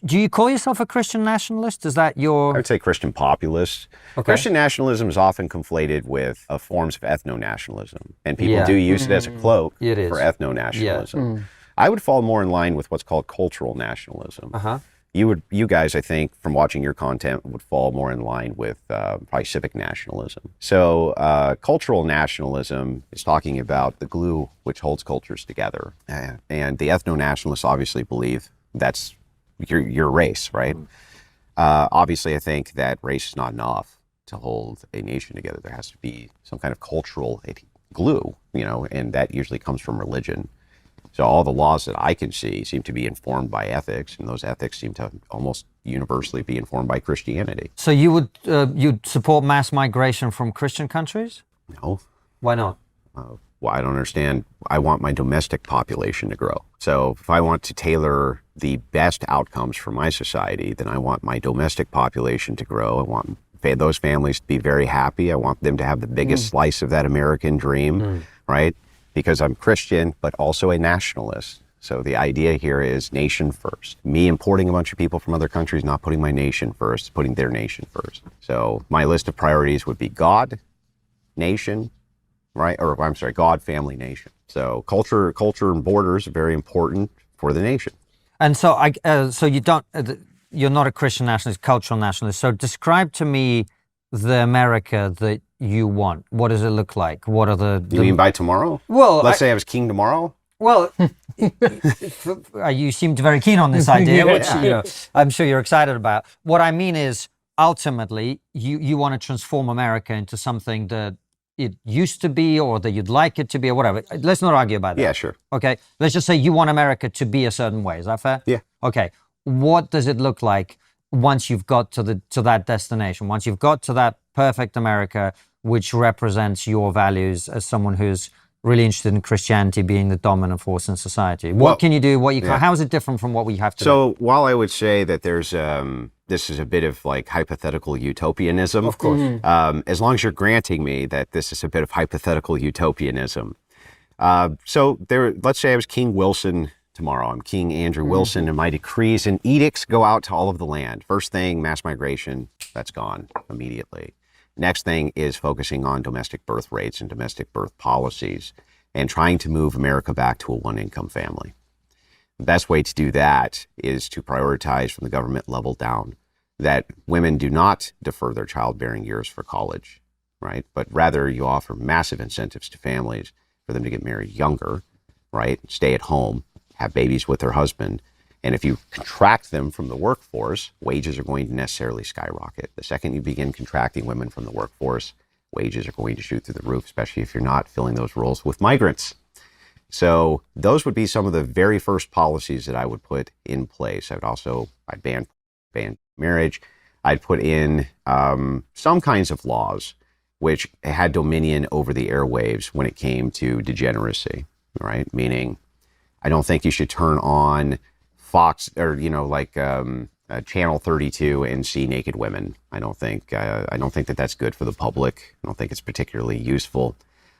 Do you call yourself a Christian nationalist? Is that your... I would say Christian populist. Okay. Christian nationalism is often conflated with forms of ethno-nationalism, and people do use it as a cloak for ethno-nationalism. I would fall more in line with what's called cultural nationalism. You guys, I think, from watching your content, would fall more in line with probably civic nationalism. So cultural nationalism is talking about the glue which holds cultures together. And the ethno-nationalists obviously believe that's your race, right? Obviously, I think that race is not enough to hold a nation together. There has to be some kind of cultural glue, and that usually comes from religion. So all the laws that I can see seem to be informed by ethics, and those ethics seem to almost universally be informed by Christianity. So you would you'd support mass migration from Christian countries? No. Why not? Well, I don't understand. I want my domestic population to grow. So if I want to tailor the best outcomes for my society, then I want my domestic population to grow. I want those families to be very happy. I want them to have the biggest slice of that American dream, right? Because I'm Christian, but also a nationalist. So the idea here is nation first. Me importing a bunch of people from other countries, not putting my nation first, putting their nation first. So my list of priorities would be God, nation, right? Or I'm sorry, God, family, nation. So culture and borders are very important for the nation. And so so you're not a Christian nationalist, cultural nationalist. So describe to me the America that you want. What does it look like? What are the... You mean by tomorrow? Well, let's say I was king tomorrow. Well, you seemed very keen on this idea, which I'm sure you're excited about. What I mean is, ultimately, you want to transform America into something that it used to be, or that you'd like it to be, or whatever. Let's not argue about that. Yeah, sure. Okay, let's just say you want America to be a certain way. Is that fair? Yeah. Okay. What does it look like once you've got to that destination? Once you've got to that perfect America, which represents your values as someone who's really interested in Christianity being the dominant force in society. What can you do? How is it different from what we have to do? So while I would say that there's this is a bit of like hypothetical utopianism, of course, as long as you're granting me that this is a bit of hypothetical utopianism. So let's say I was King Wilson tomorrow. I'm King Andrew Wilson, and my decrees and edicts go out to all of the land. First thing, mass migration, that's gone immediately. Next thing is focusing on domestic birth rates and domestic birth policies and trying to move America back to a one-income family. The best way to do that is to prioritize from the government level down that women do not defer their childbearing years for college, right? But rather you offer massive incentives to families for them to get married younger, right? Stay at home, have babies with their husband. And if you contract them from the workforce, wages are going to necessarily skyrocket. The second you begin contracting women from the workforce, wages are going to shoot through the roof, especially if you're not filling those roles with migrants. So those would be some of the very first policies that I would put in place. I'd ban marriage. I'd put in some kinds of laws which had dominion over the airwaves when it came to degeneracy, right? Meaning, I don't think you should turn on Fox or Channel 32 and see naked women. I don't think that that's good for the public. I don't think it's particularly useful.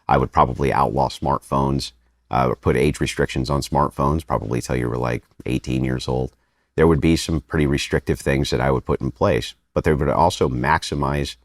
I would probably outlaw smartphones, put age restrictions on smartphones, probably till you were like 18 years old. There would be some pretty restrictive things that I would put in place, but it would also maximize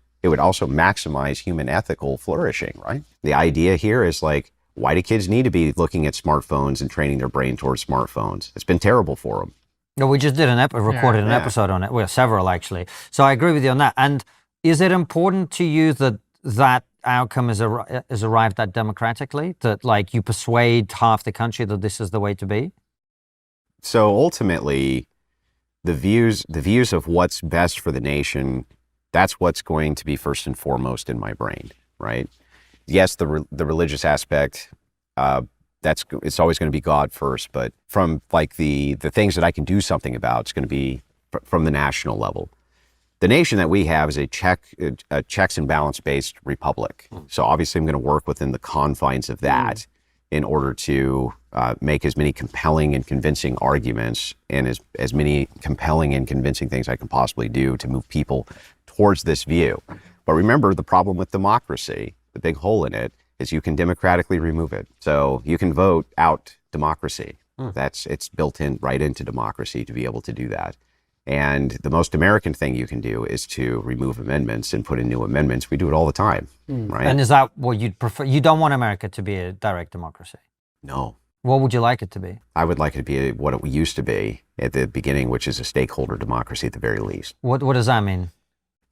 human ethical flourishing, right? The idea here is like, why do kids need to be looking at smartphones and training their brain towards smartphones? It's been terrible for them. No, we just did recorded an episode on it. Well, several actually. So I agree with you on that. And is it important to you that outcome is arrived at democratically? That like you persuade half the country that this is the way to be? So ultimately, the views of what's best for the nation, that's what's going to be first and foremost in my brain, right? Yes, the religious aspect, it's always going to be God first, but from like the things that I can do something about, it's going to be from the national level. The nation that we have is a checks and balance based republic. So obviously I'm going to work within the confines of that in order to make as many compelling and convincing arguments and as many compelling and convincing things I can possibly do to move people towards this view. But remember, the problem with democracy, the big hole in it, is you can democratically remove it. So you can vote out democracy, It's built in right into democracy to be able to do that. And the most American thing you can do is to remove amendments and put in new amendments. We do it all the time, right? And is that what you'd prefer? You don't want America to be a direct democracy? No. What would you like it to be? I would like it to be what it used to be at the beginning, which is a stakeholder democracy at the very least. What does that mean?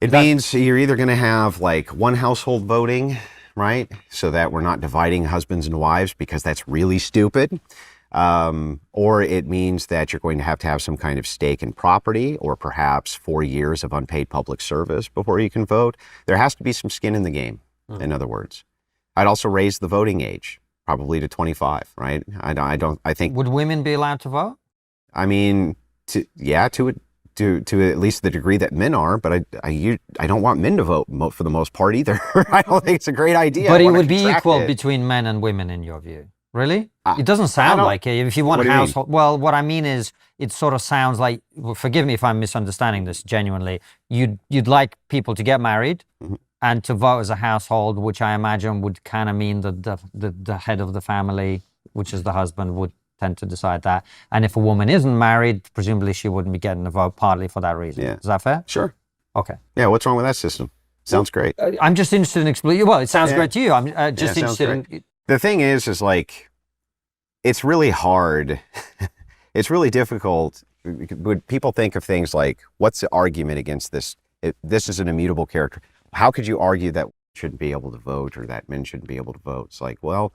It means you're either going to have like one household voting, right? So that we're not dividing husbands and wives, because that's really stupid. Or it means that you're going to have some kind of stake in property, or perhaps 4 years of unpaid public service before you can vote. There has to be some skin in the game, in other words. I'd also raise the voting age, probably to 25, right? I think. Would women be allowed to vote? I mean, to at least the degree that men are, but I don't want men to vote for the most part either. I don't think it's a great idea. But it would be equal between men and women in your view. Really? It doesn't sound like it. If you want household, well, what I mean is, it sort of sounds like, well, forgive me if I'm misunderstanding this genuinely, you'd like people to get married and to vote as a household, which I imagine would kind of mean that the head of the family, which is the husband, would tend to decide that. And if a woman isn't married, presumably she wouldn't be getting a vote, partly for that reason. Yeah. Is that fair? Sure. Okay. Yeah, what's wrong with that system? Sounds great. I'm just interested in explaining. Well, it sounds great to you. I'm just interested in... The thing is like, it's really hard. It's really difficult. When people think of things like, what's the argument against this? This is an immutable character. How could you argue that shouldn't be able to vote, or that men shouldn't be able to vote? It's like, well,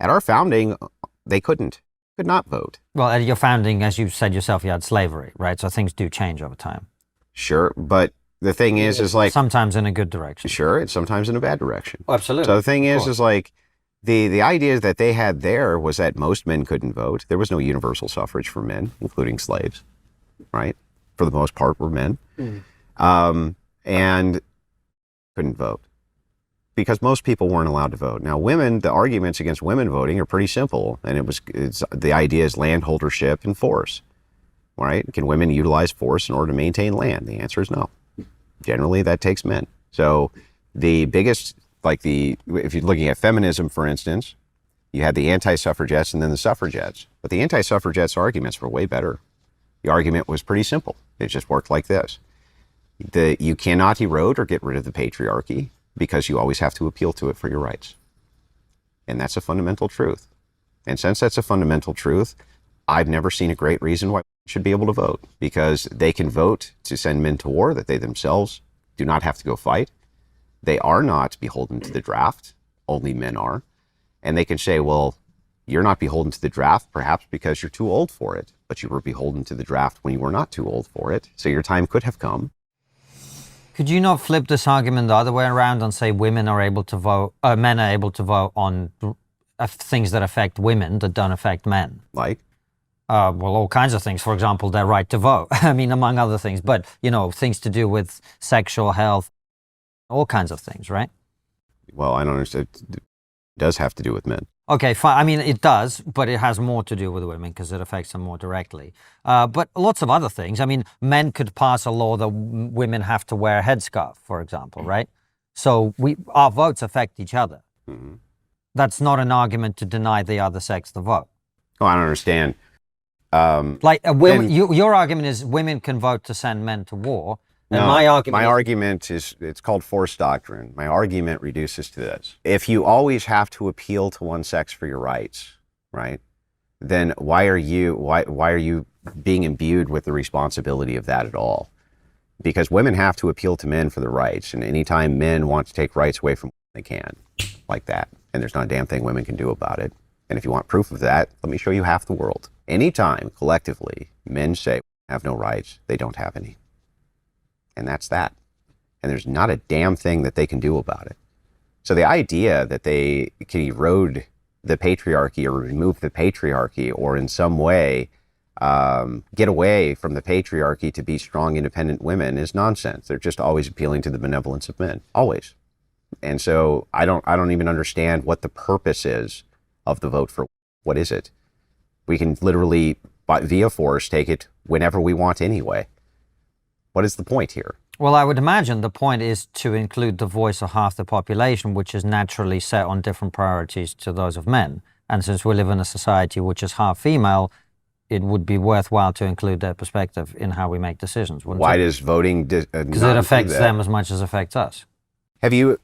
at our founding, they could not vote. Well, at your founding, as you said yourself, you had slavery, right? So things do change over time. Sure, but the thing is like... Sometimes in a good direction. Sure, and sometimes in a bad direction. Oh, absolutely. So the thing is like, the idea that they had there was that most men couldn't vote. There was no universal suffrage for men, including slaves, right? For the most part, were men. And couldn't vote, because most people weren't allowed to vote. Now, women, the arguments against women voting are pretty simple, and the idea is landholdership and force, right? Can women utilize force in order to maintain land? The answer is no. Generally, that takes men. So the biggest, if you're looking at feminism, for instance, you had the anti-suffragettes and then the suffragettes. But the anti-suffragettes arguments were way better. The argument was pretty simple. It just worked like this. You cannot erode or get rid of the patriarchy, because you always have to appeal to it for your rights. And that's a fundamental truth. And since that's a fundamental truth, I've never seen a great reason why women should be able to vote, because they can vote to send men to war that they themselves do not have to go fight. They are not beholden to the draft. Only men are. And they can say, well, you're not beholden to the draft, perhaps because you're too old for it, but you were beholden to the draft when you were not too old for it. So your time could have come. Could you not flip this argument the other way around and say men are able to vote on things that affect women that don't affect men? Like? Well, all kinds of things. For example, their right to vote. I mean, among other things. But, things to do with sexual health, all kinds of things, right? Well, I don't understand. It does have to do with men. Okay, fine. I mean, it does, but it has more to do with women because it affects them more directly. But lots of other things. I mean, men could pass a law that women have to wear a headscarf, for example, right? So our votes affect each other. Mm-hmm. That's not an argument to deny the other sex the vote. Oh, I don't understand. Your argument is women can vote to send men to war. And no, my argument is, it's called force doctrine. My argument reduces to this. If you always have to appeal to one sex for your rights, right, then why are you being imbued with the responsibility of that at all? Because women have to appeal to men for their rights, and anytime men want to take rights away from women, they can, like that. And there's not a damn thing women can do about it. And if you want proof of that, let me show you half the world. Anytime, collectively, men say have no rights, they don't have any. And that's that. And there's not a damn thing that they can do about it. So the idea that they can erode the patriarchy or remove the patriarchy or in some way get away from the patriarchy to be strong, independent women is nonsense. They're just always appealing to the benevolence of men, always. And so I don't even understand what the purpose is of the vote for. What is it? We can literally, via force, take it whenever we want anyway. What is the point here? Well, I would imagine the point is to include the voice of half the population, which is naturally set on different priorities to those of men. And since we live in a society which is half female, it would be worthwhile to include their perspective in how we make decisions. Why does voting because it affects them as much as it affects us. Have you,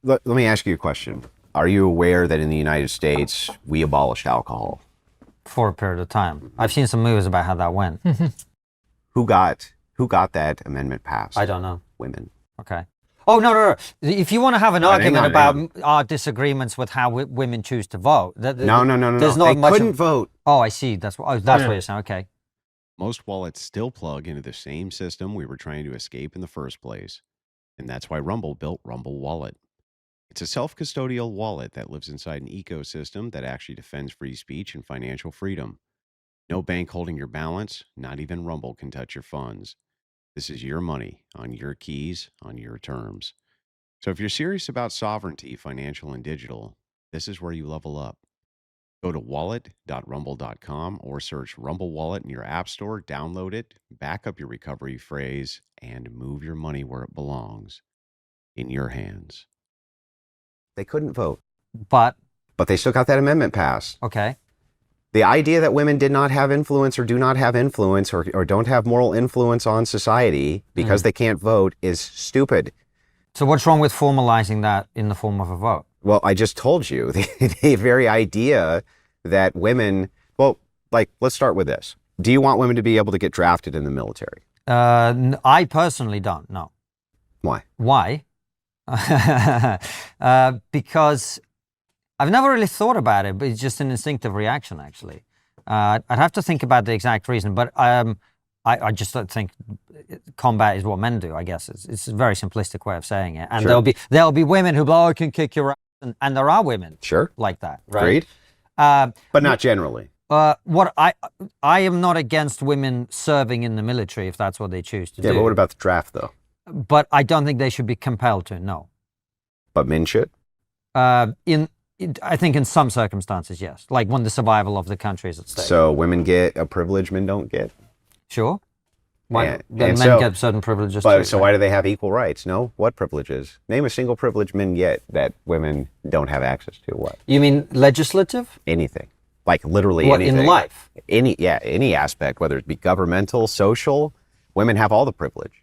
let me ask you a question. Are you aware that in the United States, we abolished alcohol? For a period of time. I've seen some movies about how that went. Who got that amendment passed? I don't know. Women. Okay. Oh, no. If you want to have an argument about our disagreements with how women choose to vote. No. There's not they much couldn't vote. Oh, I see. That's what you're saying. Okay. Most wallets still plug into the same system we were trying to escape in the first place. And that's why Rumble built Rumble Wallet. It's a self-custodial wallet that lives inside an ecosystem that actually defends free speech and financial freedom. No bank holding your balance, not even Rumble can touch your funds. This is your money, on your keys, on your terms. So if you're serious about sovereignty, financial and digital, this is where you level up. Go to wallet.rumble.com or search Rumble Wallet in your app store, download it, back up your recovery phrase, and move your money where it belongs, in your hands. They couldn't vote. But they still got that amendment passed. Okay. The idea that women did not have influence or do not have influence or don't have moral influence on society because they can't vote is stupid. So what's wrong with formalizing that in the form of a vote? Well, I just told you, the very idea that women, let's start with this. Do you want women to be able to get drafted in the military? I personally don't, no. Why? Why? Because I've never really thought about it, but it's just an instinctive reaction, actually. I'd have to think about the exact reason, but I just don't think combat is what men do, I guess. It's a very simplistic way of saying it. And Sure. there'll be women who I can kick your ass, and there are women like that, right? Agreed. But not generally. What I am not against women serving in the military if that's what they choose to do. Yeah, but what about the draft, though? But I don't think they should be compelled to, no. But men should? I think in some circumstances, yes. Like when the survival of the country is at stake. So women get a privilege men don't get? Sure. Why? Men get certain privileges too. So why do they have equal rights? No? What privileges? Name a single privilege men get that women don't have access to. What? You mean legislative? Anything. Like literally what, anything. In life? Any aspect, whether it be governmental, social, women have all the privilege.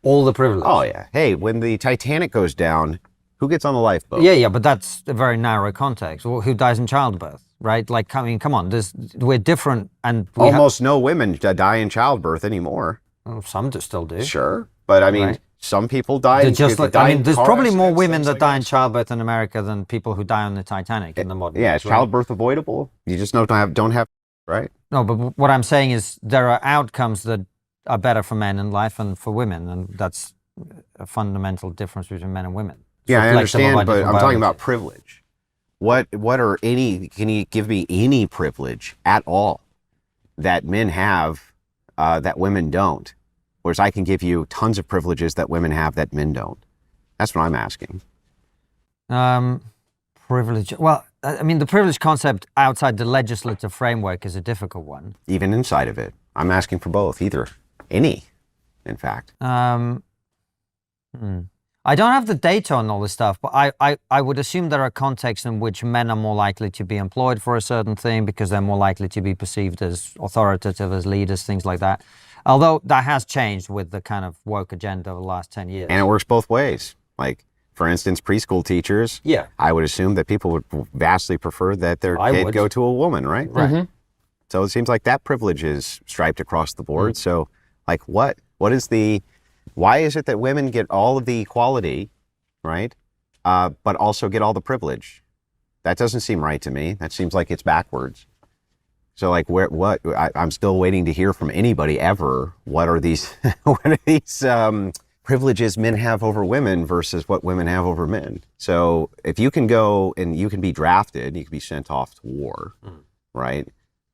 All the privilege? Oh, yeah. Hey, when the Titanic goes down, who gets on the lifeboat? Yeah, but that's a very narrow context. Well, who dies in childbirth, right? Like, I mean, come on, we're different, and almost no women die in childbirth anymore. Well, some still do. Sure, but I mean, some people die. There's probably more women that die in childbirth in America than people who die on the Titanic in the modern. Yeah, is childbirth avoidable? You just don't have, right? No, but what I'm saying is there are outcomes that are better for men in life and for women, and that's a fundamental difference between men and women. Yeah, I understand, but I'm talking about privilege. Can you give me any privilege at all that men have that women don't? Whereas I can give you tons of privileges that women have that men don't. That's what I'm asking. Privilege. Well, I mean, the privilege concept outside the legislative framework is a difficult one. Even inside of it. I'm asking for both, either. Any, in fact. I don't have the data on all this stuff, but I would assume there are contexts in which men are more likely to be employed for a certain thing because they're more likely to be perceived as authoritative, as leaders, things like that. Although that has changed with the kind of woke agenda over the last 10 years. And it works both ways. Like, for instance, preschool teachers. Yeah. I would assume that people would vastly prefer that their kid go to a woman, right? Right. Mm-hmm. So it seems like that privilege is striped across the board. Mm-hmm. So, like, why is it that women get all of the equality, right, but also get all the privilege? That doesn't seem right to me. That seems like it's backwards. So, like, I'm still waiting to hear from anybody ever. What are these privileges men have over women versus what women have over men? So, if you can go and you can be drafted, you can be sent off to war, right?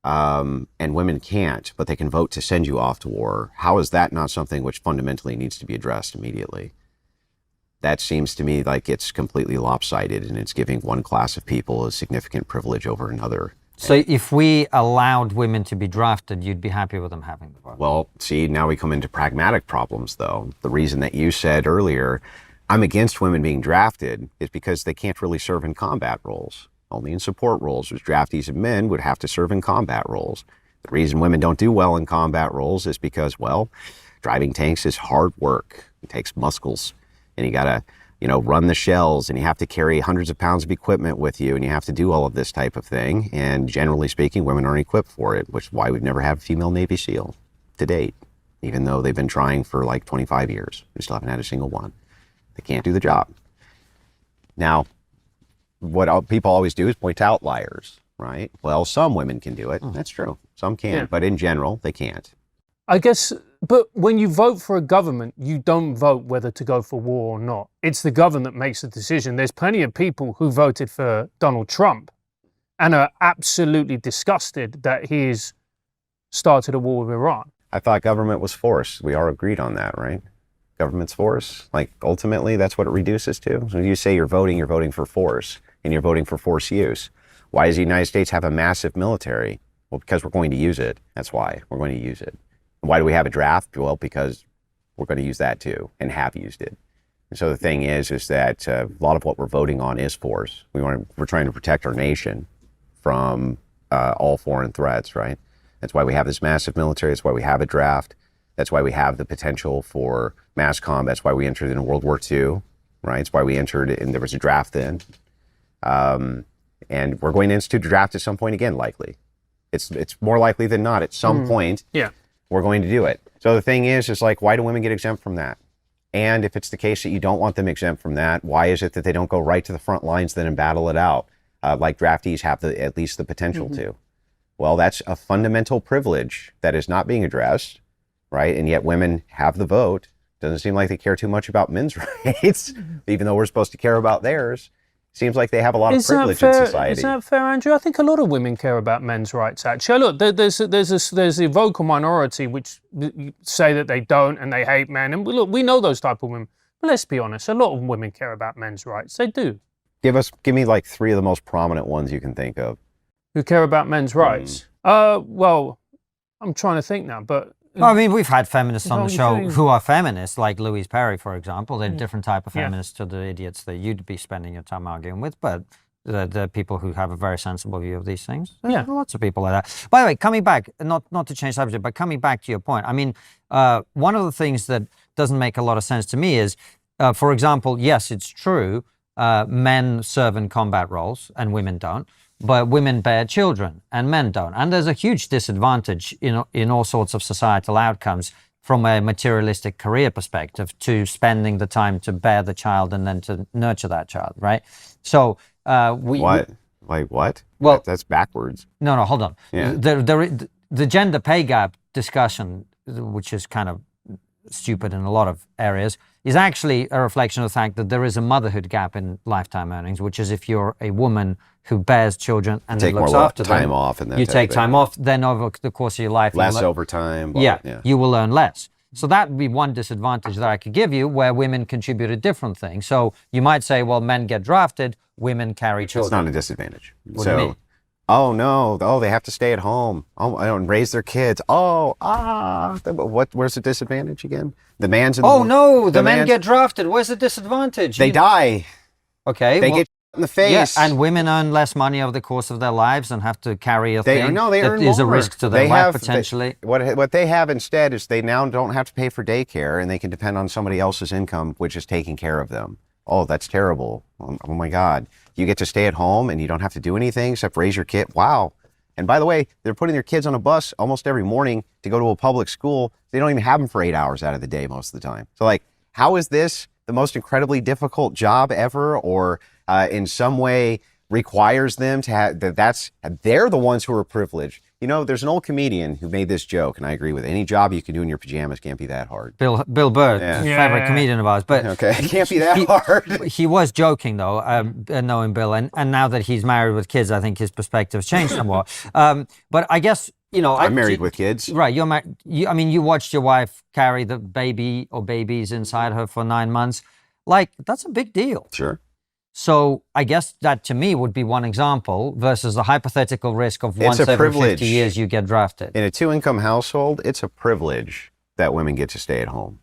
And women can't, but they can vote to send you off to war. How is that not something which fundamentally needs to be addressed immediately? That seems to me like it's completely lopsided and it's giving one class of people a significant privilege over another. So if we allowed women to be drafted, you'd be happy with them having the vote? Well, see, now we come into pragmatic problems, though. The reason that you said earlier, I'm against women being drafted, is because they can't really serve in combat roles. only in support roles, which draftees and men would have to serve in combat roles. The reason women don't do well in combat roles is because, well, driving tanks is hard work. It takes muscles, and you gotta, run the shells, and you have to carry hundreds of pounds of equipment with you, and you have to do all of this type of thing. And generally speaking, women aren't equipped for it, which is why we've never had a female Navy SEAL to date, even though they've been trying for like 25 years. We still haven't had a single one. They can't do the job. Now, what people always do is point to outliers, right? Well, some women can do it. That's true. Some can, but in general, they can't. I guess, but when you vote for a government, you don't vote whether to go for war or not. It's the government that makes the decision. There's plenty of people who voted for Donald Trump and are absolutely disgusted that he's started a war with Iran. I thought government was force. We all agreed on that, right? Government's force. Like, ultimately, that's what it reduces to. So when you say you're voting for force, and you're voting for force use. Why does the United States have a massive military? Well, because we're going to use it. That's why we're going to use it. And why do we have a draft? Well, because we're going to use that too, and have used it. And so the thing is that a lot of what we're voting on is force. We're trying to protect our nation from all foreign threats, right? That's why we have this massive military. That's why we have a draft. That's why we have the potential for mass combat. That's why we entered in World War II, right? It's why we entered, and there was a draft then. And we're going to institute a draft at some point again, likely. It's more likely than not. At some point, we're going to do it. So the thing is like, why do women get exempt from that? And if it's the case that you don't want them exempt from that, why is it that they don't go right to the front lines then and battle it out, like draftees have at least the potential to? Well, that's a fundamental privilege that is not being addressed, right? And yet women have the vote. Doesn't seem like they care too much about men's rights, even though we're supposed to care about theirs. Seems like they have a lot of privilege in society. Is that fair, Andrew? I think a lot of women care about men's rights, actually. Look, there's a vocal minority which say that they don't and they hate men. And look, we know those type of women. But let's be honest, a lot of women care about men's rights. They do. Give me like 3 of the most prominent ones you can think of. Who care about men's rights? Well, I'm trying to think now, but... I mean, we've had feminists on the show who are feminists, like Louise Perry, for example. They're a different type of feminists to the idiots that you'd be spending your time arguing with, but the people who have a very sensible view of these things. There's lots of people like that. By the way, coming back, not to change subject, but coming back to your point, I mean, one of the things that doesn't make a lot of sense to me is, for example, yes, it's true, men serve in combat roles and women don't. But women bear children and men don't. And there's a huge disadvantage in all sorts of societal outcomes from a materialistic career perspective to spending the time to bear the child and then to nurture that child, right? So What? Like what? Well, that's backwards. No, hold on. Yeah. The gender pay gap discussion, which is kind of stupid in a lot of areas, is actually a reflection of the fact that there is a motherhood gap in lifetime earnings, which is if you're a woman who bears children and then looks after them, time off, and you take time off, then over the course of your life, less overtime. You will earn less. So that would be one disadvantage that I could give you, where women contribute a different thing. So you might say, well, men get drafted, women carry children. It's not a disadvantage. What do you mean? Oh no! Oh, they have to stay at home. Oh, and raise their kids. Where's the disadvantage again? The man's in the... Oh no! The men get drafted. Where's the disadvantage? They die. Okay. They get in the face. Yeah, and women earn less money over the course of their lives and have to carry a thing they that earn is a more. risk to their life potentially. What they have instead is they now don't have to pay for daycare, and they can depend on somebody else's income, which is taking care of them. Oh, that's terrible. Oh my God. You get to stay at home and you don't have to do anything except raise your kid. Wow. And by the way, they're putting their kids on a bus almost every morning to go to a public school. They don't even have them for 8 hours out of the day most of the time. So like, how is this the most incredibly difficult job ever, or in some way requires them to have they're the ones who are privileged? You know, there's an old comedian who made this joke, and I agree with it. Any job you can do in your pajamas can't be that hard. Bill Burr, favorite comedian of ours. But okay, it can't be that hard. He was joking, though, knowing Bill. And now that he's married with kids, I think his perspective's changed somewhat. But I guess, I'm married with kids. Right. You're married. You watched your wife carry the baby or babies inside her for 9 months. Like, that's a big deal. Sure. So I guess that to me would be one example versus the hypothetical risk of once every 50 years you get drafted. In a 2-income household, it's a privilege that women get to stay at home.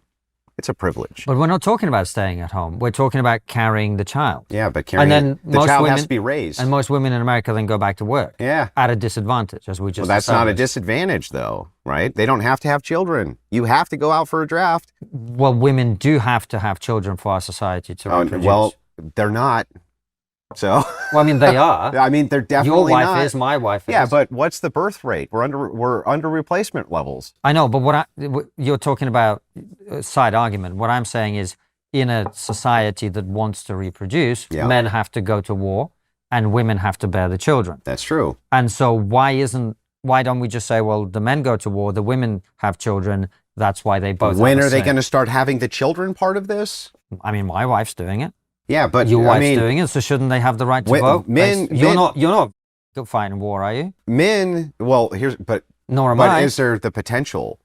It's a privilege. But we're not talking about staying at home. We're talking about carrying the child. Yeah, but carrying then the child has to be raised. And most women in America then go back to work. Yeah. At a disadvantage, as we just Well, that's not a established. disadvantage, though, right? They don't have to have children. You have to go out for a draft. Well, women do have to have children for our society to reproduce. Well, they're not. So, Well, I mean, they are. I mean, they're definitely Your wife not. is, my wife is. Yeah, but what's the birth rate? We're under replacement levels. I know, but you're talking about a side argument. What I'm saying is, in a society that wants to reproduce, Yeah. men have to go to war and women have to bear the children. That's true. And so why don't we just say, well, the men go to war, the women have children, that's why they both When have are a they say. going to start having the children part of this? I mean, my wife's doing it. Yeah, but Your wife's I mean, doing it, so shouldn't they have the right to When- vote? men- You're men- not fighting war, are you? men. Well, Nor am but I. is there the potential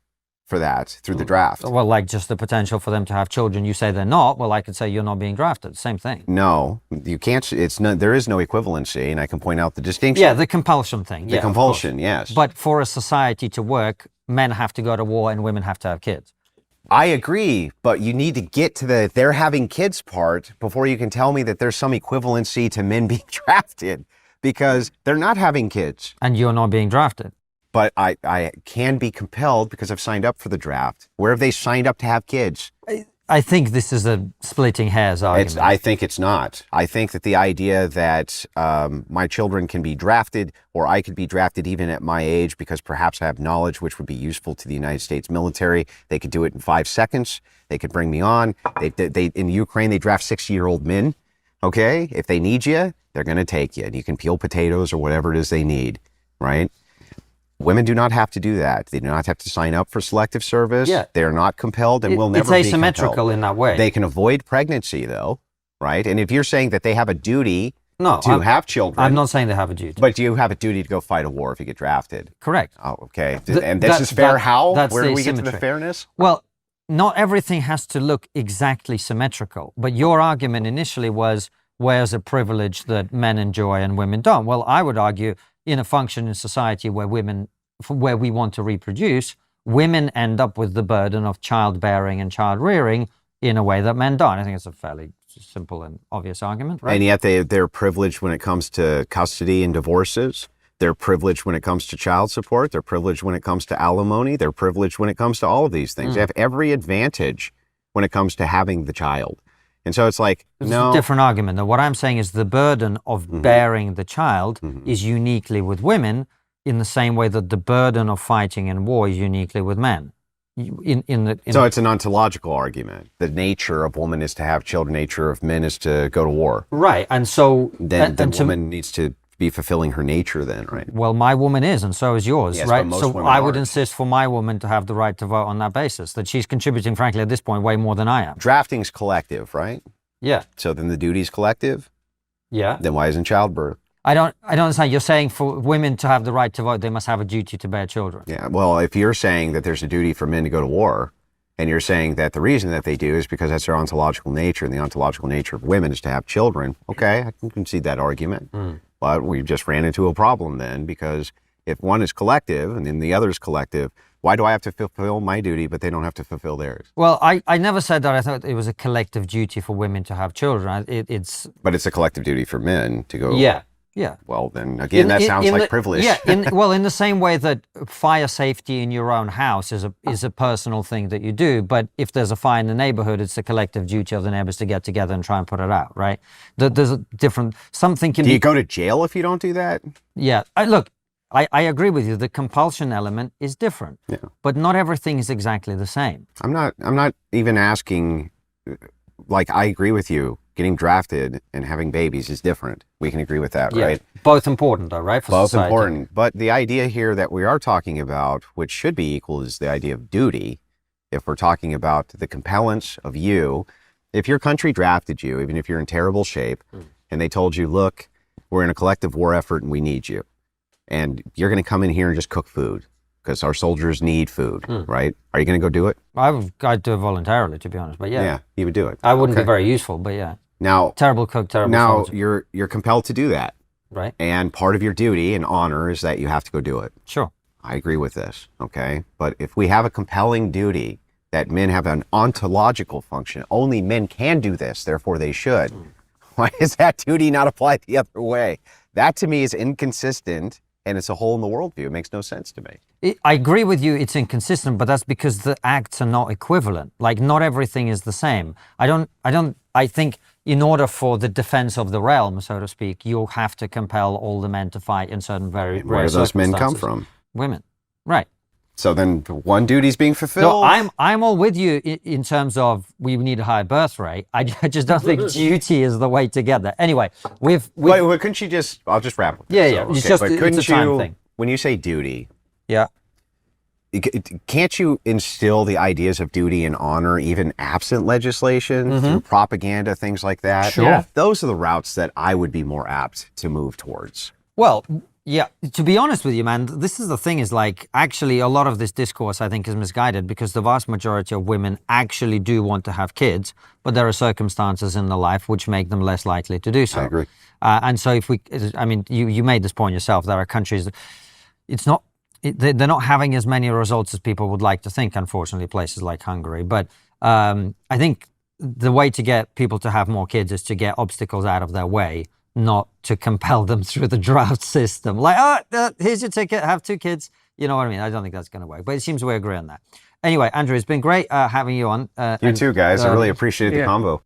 for that through the draft? Well, like just the potential for them to have children. You say they're not. Well, I could say you're not being drafted. Same thing. No, you can't. It's not. There is no equivalency, and I can point out the distinction. Yeah, the compulsion thing. the yeah, of compulsion. course. Yes, But for a society to work, men have to go to war and women have to have kids. I agree. But you need to get to the they're having kids part before you can tell me that there's some equivalency to men being drafted, because they're not having kids. And you're not being drafted. But I can be compelled because I've signed up for the draft. Where have they signed up to have kids? I think this is a splitting hairs argument. I think it's not. I think that the idea that my children can be drafted, or I could be drafted even at my age because perhaps I have knowledge which would be useful to the United States military. They could do it in 5 seconds. They could bring me on. They in Ukraine, they draft 60-year-old men. Okay? If they need you, they're going to take you. And you can peel potatoes or whatever it is they need, right? Women do not have to do that. They do not have to sign up for selective service. Yeah. They're not compelled and will never It's be asymmetrical compelled. in that way. They can avoid pregnancy, though, right? And if you're saying that they have a duty no, to have children, I'm not saying they have a duty. but you have a duty to go fight a war if you get drafted. Correct. Oh, okay. Th- And this that- is fair that- how? that's Where the do we get to the asymmetry. fairness? Well, not everything has to look exactly symmetrical. But your argument initially was, where's a privilege that men enjoy and women don't? Well, I would argue in a functioning society where we want to reproduce, women end up with the burden of childbearing and child rearing in a way that men don't. I think it's a fairly simple and obvious argument, right? And yet they're privileged when it comes to custody and divorces. They're privileged when it comes to child support. They're privileged when it comes to alimony. They're privileged when it comes to all of these things. They have every advantage when it comes to having the child. And so it's like, It's no. a different argument. Though. What I'm saying is the burden of bearing the child is uniquely with women, in the same way that the burden of fighting in war is uniquely with men. So it's an ontological argument. The nature of woman is to have children. Nature of men is to go to war. Right, and so Then the and to- woman needs to be fulfilling her nature then, right? Well, my woman is, and so is yours, Yes, but right? most So women I would aren't. insist for my woman to have the right to vote on that basis, that she's contributing, frankly, at this point, way more than I am. Drafting's collective, right? Yeah, So then the duty's collective. yeah. Then why isn't childbirth? I don't understand. You're saying for women to have the right to vote, they must have a duty to bear children. Yeah. Well, if you're saying that there's a duty for men to go to war, and you're saying that the reason that they do is because that's their ontological nature, and the ontological nature of women is to have children, okay, I can concede that argument. But we just ran into a problem then, because if one is collective and then the other is collective, why do I have to fulfill my duty, but they don't have to fulfill theirs? Well, I never said that. I thought it was a collective duty for women to have children. It's But it's a collective duty for men to go. yeah. Well, then again, that sounds like privilege. Yeah, in the same way that fire safety in your own house is a personal thing that you do, but if there's a fire in the neighborhood, it's a collective duty of the neighbors to get together and try and put it out, right? There's a different, something can Do be... you go to jail if you don't do that? Yeah, look, I agree with you. The compulsion element is different, but not everything is exactly the same. I'm not even asking, like, I agree with you. Getting drafted and having babies is different. We can agree with that, Yeah, right? both important though, right? For Both society. important. But the idea here that we are talking about, which should be equal, is the idea of duty. If we're talking about the compellence of you, if your country drafted you, even if you're in terrible shape, and they told you, look, we're in a collective war effort and we need you, and you're going to come in here and just cook food because our soldiers need food, right? Are you going to go do it? I'd do it voluntarily, to be honest, but yeah. You would do it. I wouldn't Okay. be very useful, but yeah. Now, Terrible cook, terrible now soldier. you're compelled to do that. Right? And part of your duty and honor is that you have to go do it. Sure. I agree with this, okay? But if we have a compelling duty that men have an ontological function. Only men can do this, therefore they should. Why does that duty not apply the other way? That to me is inconsistent, and it's a hole in the worldview. It makes no sense to me. I agree with you, it's inconsistent, but that's because the acts are not equivalent. Like, not everything is the same. I think in order for the defense of the realm, so to speak, you'll have to compel all the men to fight in certain very Where do those men come from? Women. Right. So then one duty's being fulfilled. No, I'm all with you in terms of we need a higher birth rate. I just don't think duty is the way to get there. Anyway, wait, couldn't you just? I'll just wrap. With this. Yeah. Okay, It's just but it's couldn't a time you, thing. when you say duty, Yeah. can't you instill the ideas of duty and honor even absent legislation through propaganda, things like that? Sure. Yeah. Those are the routes that I would be more apt to move towards. Well, yeah, to be honest with you, man, this is the thing is like, actually, a lot of this discourse, I think, is misguided because the vast majority of women actually do want to have kids, but there are circumstances in their life which make them less likely to do so. I agree. And so you made this point yourself, there are countries, they're not having as many results as people would like to think, unfortunately, places like Hungary. But I think the way to get people to have more kids is to get obstacles out of their way, not to compel them through the draft system. Like, here's your ticket, have 2 kids. You know what I mean? I don't think that's going to work, but it seems we agree on that. Anyway, Andrew, it's been great having you on. You too, guys. I really appreciated the yeah. convo.